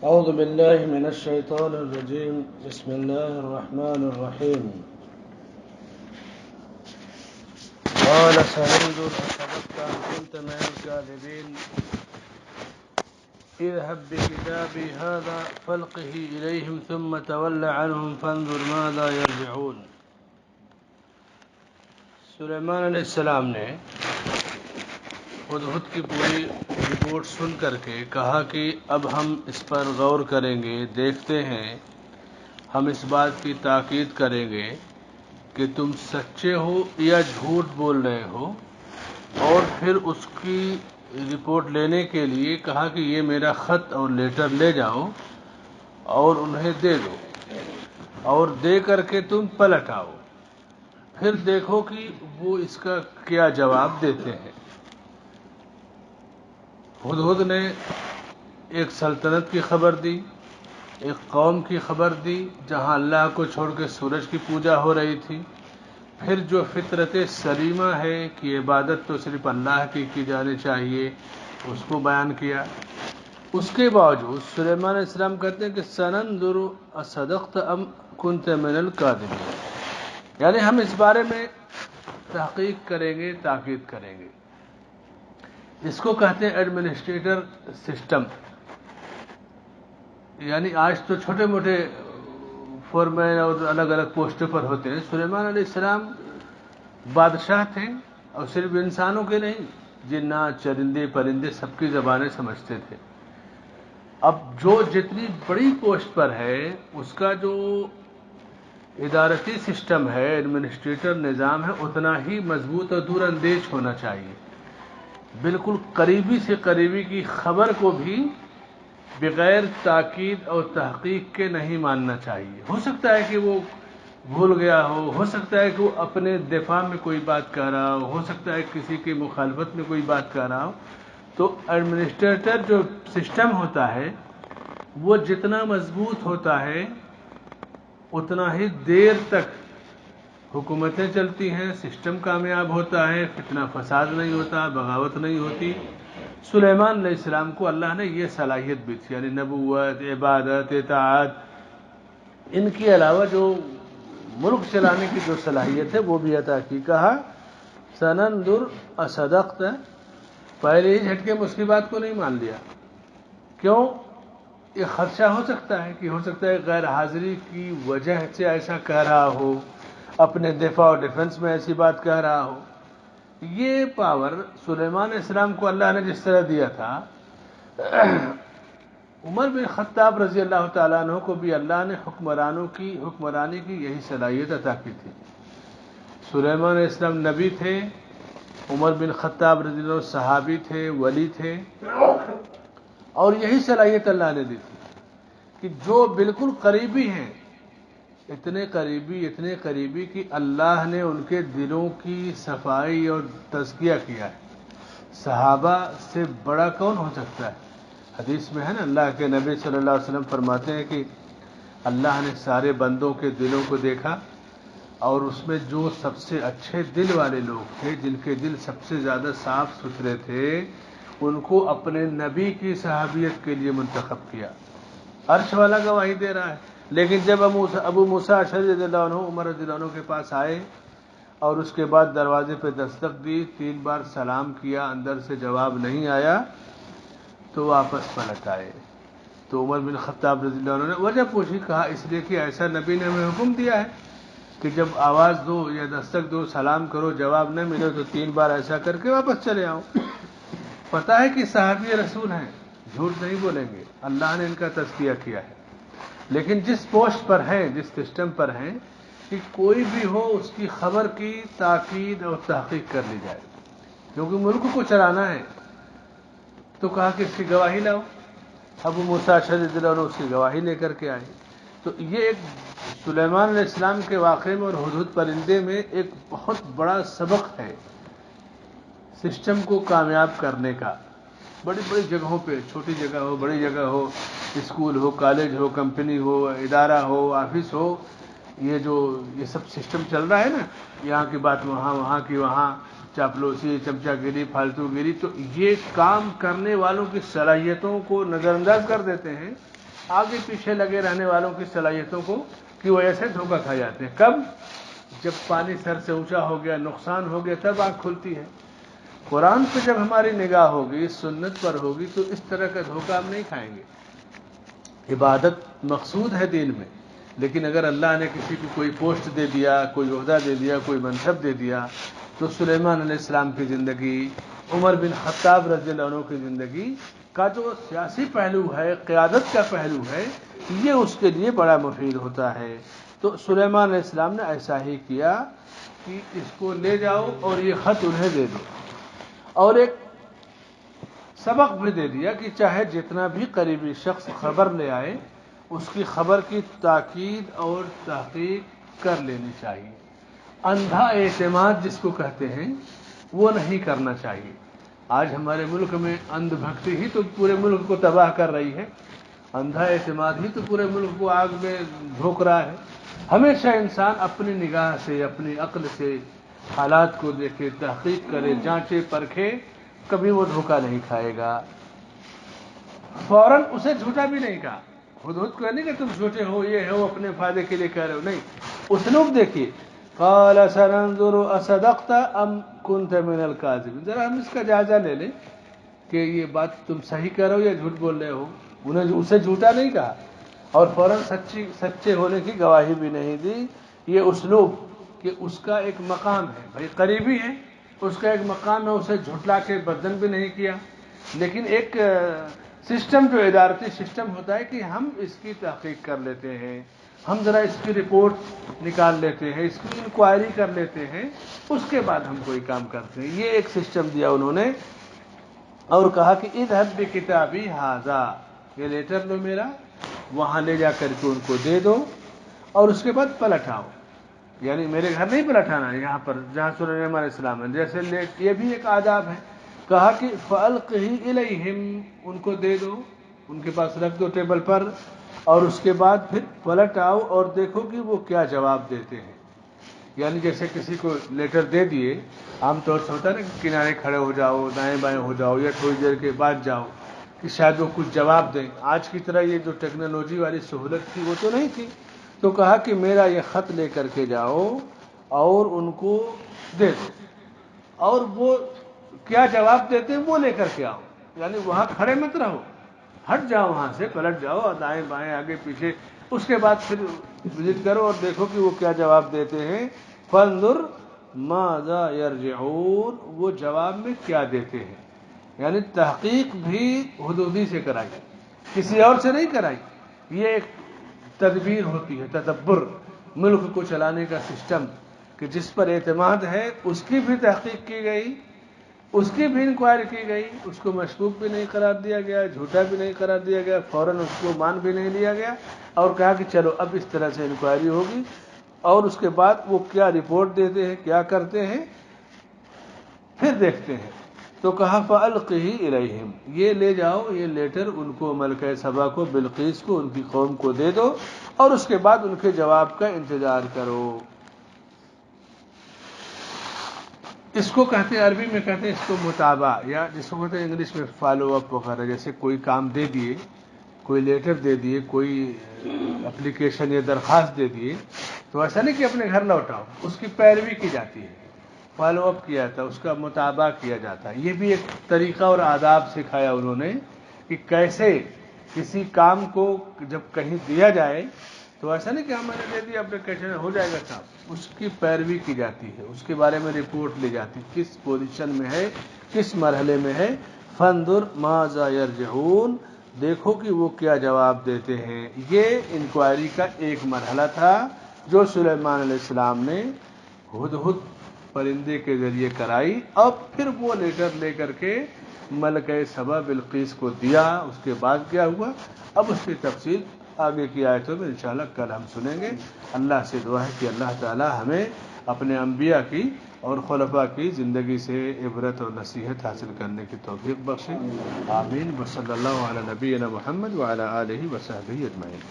أعوذ بالله من الشيطان الرجيم. بسم الله الرحمن الرحيم. قال سننظر أصدقت أم كنت من الكاذبين اذهب بكتابي هذا فالقه إليهم ثم تول عنهم فانظر ماذا يرجعون. سلیمان علیہ السلام نے ہدہد کی پوری رپورٹ سن کر کے کہا کہ اب ہم اس پر غور کریں گے، دیکھتے ہیں، ہم اس بات کی تاکید کریں گے کہ تم سچے ہو یا جھوٹ بول رہے ہو، اور پھر اس کی رپورٹ لینے کے لیے کہا کہ یہ میرا خط اور لیٹر لے جاؤ اور انہیں دے دو، اور دے کر کے تم پلٹ آؤ، پھر دیکھو کہ وہ اس کا کیا جواب دیتے ہیں۔ ہدہد نے ایک سلطنت کی خبر دی، ایک قوم کی خبر دی جہاں اللہ کو چھوڑ کے سورج کی پوجا ہو رہی تھی، پھر جو فطرت سلیمہ ہے کہ عبادت تو صرف اللہ کی جانی چاہیے، اس کو بیان کیا۔ اس کے باوجود سلیمان علیہ السلام کہتے ہیں کہ سننظر اصدقت ام کنت من الکاذبین، یعنی ہم اس بارے میں تحقیق کریں گے، تاکید کریں گے۔ اس کو کہتے ہیں ایڈمنسٹریٹر سسٹم، یعنی آج تو چھوٹے موٹے فورمین اور الگ الگ پوسٹوں پر ہوتے ہیں، سلیمان علیہ السلام بادشاہ تھے، اور صرف انسانوں کے نہیں، جنات، چرندے، پرندے سب کی زبانیں سمجھتے تھے۔ اب جو جتنی بڑی پوسٹ پر ہے اس کا جو ادارتی سسٹم ہے، ایڈمنسٹریٹر نظام ہے، اتنا ہی مضبوط اور دور اندیش ہونا چاہیے۔ بالکل قریبی سے قریبی کی خبر کو بھی بغیر تاکید اور تحقیق کے نہیں ماننا چاہیے۔ ہو سکتا ہے کہ وہ بھول گیا ہو سکتا ہے کہ وہ اپنے دفاع میں کوئی بات کہہ رہا ہو سکتا ہے کسی کی مخالفت میں کوئی بات کہہ رہا ہو، تو ایڈمنسٹریٹر جو سسٹم ہوتا ہے وہ جتنا مضبوط ہوتا ہے اتنا ہی دیر تک حکومتیں چلتی ہیں، سسٹم کامیاب ہوتا ہے، فتنہ فساد نہیں ہوتا، بغاوت نہیں ہوتی۔ سلیمان علیہ السلام کو اللہ نے یہ صلاحیت بھی تھی، یعنی نبوت، عبادت، اطاعت، ان کے علاوہ جو ملک چلانے کی جو صلاحیت ہے وہ بھی عطا کی۔ کہا سننظر اصدقت، پہلے ہی جھٹکے میں اس کی بات کو نہیں مان لیا۔ کیوں؟ یہ خدشہ ہو سکتا ہے غیر حاضری کی وجہ سے ایسا کہہ رہا ہو، اپنے دفاع اور ڈیفنس میں ایسی بات کہہ رہا ہو۔ یہ پاور سلیمان علیہ السلام کو اللہ نے جس طرح دیا تھا، عمر بن خطاب رضی اللہ تعالیٰ عنہ کو بھی اللہ نے حکمرانی کی یہی صلاحیت عطا کی تھی۔ سلیمان علیہ السلام نبی تھے، عمر بن خطاب رضی اللہ عنہ صحابی تھے، ولی تھے، اور یہی صلاحیت اللہ نے دی تھی کہ جو بالکل قریبی ہیں، اتنے قریبی کہ اللہ نے ان کے دلوں کی صفائی اور تزکیہ کیا ہے۔ صحابہ سے بڑا کون ہو سکتا ہے؟ حدیث میں ہے نا، اللہ کے نبی صلی اللہ علیہ وسلم فرماتے ہیں کہ اللہ نے سارے بندوں کے دلوں کو دیکھا، اور اس میں جو سب سے اچھے دل والے لوگ تھے، جن کے دل سب سے زیادہ صاف ستھرے تھے، ان کو اپنے نبی کی صحابیت کے لیے منتخب کیا۔ عرش والا گواہی دے رہا ہے۔ لیکن جب ابو موسیٰ اشعری رضی اللہ عنہ عمر رضی اللہ عنہ کے پاس آئے اور اس کے بعد دروازے پہ دستک دی، 3 بار سلام کیا، اندر سے جواب نہیں آیا، تو واپس پلٹ آئے۔ تو عمر بن خطاب رضی اللہ عنہ نے وجہ پوچھی، کہا اس لیے کہ ایسا نبی نے ہمیں حکم دیا ہے کہ جب آواز دو یا دستک دو، سلام کرو، جواب نہ ملے تو 3 بار ایسا کر کے واپس چلے آؤ۔ پتہ ہے کہ صحابی رسول ہیں، جھوٹ نہیں بولیں گے، اللہ نے ان کا تزکیہ کیا ہے، لیکن جس پوسٹ پر ہیں، جس سسٹم پر ہیں، کہ کوئی بھی ہو اس کی خبر کی تاکید اور تحقیق کر لی جائے، کیونکہ ملک کو چلانا ہے۔ تو کہا کہ اس کی گواہی لاؤ۔ ابو موسیٰ اشعری رضی اللہ عنہ اس کی گواہی لے کر کے آئے۔ تو یہ ایک سلیمان علیہ السلام کے واقعے میں اور ہدہد پرندے میں ایک بہت بڑا سبق ہے سسٹم کو کامیاب کرنے کا۔ بڑی بڑی جگہوں پہ، چھوٹی جگہ ہو، بڑی جگہ ہو، اسکول ہو، کالج ہو، کمپنی ہو، ادارہ ہو، آفس ہو، یہ سب سسٹم چل رہا ہے نا، یہاں کی بات وہاں، وہاں کی وہاں، چاپلوسی، چمچہ گیری، فالتو گیری، تو یہ کام کرنے والوں کی صلاحیتوں کو نظر انداز کر دیتے ہیں، آگے پیچھے لگے رہنے والوں کی صلاحیتوں کی وجہ سے دھوکہ کھا جاتے ہیں. کب؟ جب پانی سر سے اونچا ہو گیا، نقصان ہو گیا، تب آنکھ کھلتی ہے. قرآن پہ جب ہماری نگاہ ہوگی، سنت پر ہوگی، تو اس طرح کا دھوکہ ہم نہیں کھائیں گے. عبادت مقصود ہے دین میں، لیکن اگر اللہ نے کسی کو کوئی پوسٹ دے دیا، کوئی عہدہ دے دیا، کوئی منصب دے دیا، تو سلیمان علیہ السلام کی زندگی، عمر بن خطاب رضی اللہ عنہ کی زندگی کا جو سیاسی پہلو ہے، قیادت کا پہلو ہے، یہ اس کے لیے بڑا مفید ہوتا ہے. تو سلیمان علیہ السلام نے ایسا ہی کیا کہ اس کو لے جاؤ اور یہ خط انہیں دے دو، اور ایک سبق بھی دے دیا کہ چاہے جتنا بھی قریبی شخص خبر لے آئے، اس کی خبر کی تاکید اور تحقیق کر لینی چاہیے. اندھا اعتماد جس کو کہتے ہیں وہ نہیں کرنا چاہیے. آج ہمارے ملک میں اندھ بھکتی ہی تو پورے ملک کو تباہ کر رہی ہے، اندھا اعتماد ہی تو پورے ملک کو آگ میں جھونک رہا ہے. ہمیشہ انسان اپنی نگاہ سے، اپنی عقل سے حالات کو دیکھے، تحقیق کرے، جانچے پرکھے، کبھی وہ دھوکہ نہیں کھائے گا. فوراً اسے جھوٹا بھی نہیں کہا. خود کو نہیں کہ تم جھوٹے ہو، یہ ہو، اپنے فائدے کے لیے کہہ رہے ہو، نہیں. اسلوب دیکھیے، قال سننظر اصدقت ام كنت من الكاذبين. ذرا ہم اس کا جائزہ لے لیں کہ یہ بات تم صحیح کہہ رہے ہو یا جھوٹ بول رہے ہو. انہیں اسے جھوٹا نہیں کہا اور فوراً سچے ہونے کی گواہی بھی نہیں دی. یہ اسلوب کہ اس کا ایک مقام ہے، بھائی قریبی ہے، اس کا ایک مقام ہے، اسے جھٹلا کے بدن بھی نہیں کیا. لیکن ایک سسٹم، جو ادارتی سسٹم ہوتا ہے کہ ہم اس کی تحقیق کر لیتے ہیں، ہم ذرا اس کی رپورٹ نکال لیتے ہیں، اس کی انکوائری کر لیتے ہیں، اس کے بعد ہم کوئی کام کرتے ہیں. یہ ایک سسٹم دیا انہوں نے اور کہا کہ اذهب بکتابی ھذا، یہ لیٹر لو میرا، وہاں لے جا کر کے ان کو دے دو اور اس کے بعد پلٹ آؤ. یعنی میرے گھر نہیں پلٹانا، یہاں پر جہاں سلیمان علیہ السلام ہے. جیسے یہ بھی ایک آداب ہے. کہا کہ فَأَلْقِهِ إِلَيْهِمْ، ان کو دے دو، ان کے پاس رکھ دو ٹیبل پر، اور اس کے بعد پھر پلٹ آؤ اور دیکھو کہ وہ کیا جواب دیتے ہیں. یعنی جیسے کسی کو لیٹر دے دیے، عام طور سے ہوتا ہے نا کہ کنارے کھڑے ہو جاؤ، دائیں بائیں ہو جاؤ، یا تھوڑی دیر کے بعد جاؤ کہ شاید وہ کچھ جواب دیں. آج کی طرح یہ جو ٹیکنالوجی والی سہولت تھی وہ تو نہیں تھی. تو کہا کہ میرا یہ خط لے کر کے جاؤ اور ان کو دے دو، اور وہ کیا جواب دیتے ہیں وہ لے کر کے آؤ. یعنی وہاں کھڑے مت رہو، ہٹ جاؤ، وہاں سے پلٹ جاؤ اور دائیں بائیں آگے پیچھے، اس کے بعد پھر وزٹ کرو اور دیکھو کہ وہ کیا جواب دیتے ہیں. فانظر ماذا یرجعون، وہ جواب میں کیا دیتے ہیں. یعنی تحقیق بھی حدودی سے کرائی، کسی اور سے نہیں کرائی. یہ ایک تدبیر ہوتی ہے، تدبر، ملک کو چلانے کا سسٹم، کہ جس پر اعتماد ہے اس کی بھی تحقیق کی گئی، اس کی بھی انکوائری کی گئی، اس کو مشکوک بھی نہیں قرار دیا گیا، جھوٹا بھی نہیں قرار دیا گیا، فوراً اس کو مان بھی نہیں لیا گیا، اور کہا کہ چلو اب اس طرح سے انکوائری ہوگی اور اس کے بعد وہ کیا رپورٹ دیتے ہیں، کیا کرتے ہیں، پھر دیکھتے ہیں. تو کہا فَأَلْقِهِ إِلَيْهِمْ، یہ لے جاؤ، یہ لیٹر ان کو، ملکہ سبا کو، بلقیس کو، ان کی قوم کو دے دو اور اس کے بعد ان کے جواب کا انتظار کرو. اس کو کہتے ہیں، عربی میں کہتے ہیں اس کو متابعہ، یا جس کو کہتے ہیں انگلش میں فالو اپ وغیرہ. جیسے کوئی کام دے دیے، کوئی لیٹر دے دیے، کوئی اپلیکیشن یا درخواست دے دیے، تو ایسا نہیں کہ اپنے گھر لوٹاؤ، اس کی پیروی کی جاتی ہے، فالو اپ کیا جاتا ہے، اس کا متابعہ کیا جاتا ہے. یہ بھی ایک طریقہ اور آداب سکھایا انہوں نے کہ کیسے کسی کام کو جب کہیں دیا جائے تو ایسا نہیں کہ ہم نے دے دیا اپلیکیشن ہو جائے گا کام، اس کی پیروی کی جاتی ہے، اس کے بارے میں رپورٹ لی جاتی ہے، کس پوزیشن میں ہے، کس مرحلے میں ہے. فانظر ماذا یرجعون، دیکھو کہ وہ کیا جواب دیتے ہیں. یہ انکوائری کا ایک مرحلہ تھا جو سلیمان علیہ السلام نے ہدہد پرندے کے ذریعے کرائی، اور پھر وہ لیٹر لے کر کے ملکہ سبا بلقیس کو دیا. اس کے بعد کیا ہوا، اب اس کی تفصیل آگے کی آیتوں میں انشاءاللہ کل ہم سنیں گے. اللہ سے دعا ہے کہ اللہ تعالی ہمیں اپنے انبیاء کی اور خلفاء کی زندگی سے عبرت اور نصیحت حاصل کرنے کی توفیق بخشے. آمین. وصلی اللہ علی نبینا محمد وعلی آلہ وصحبہ اجمعین.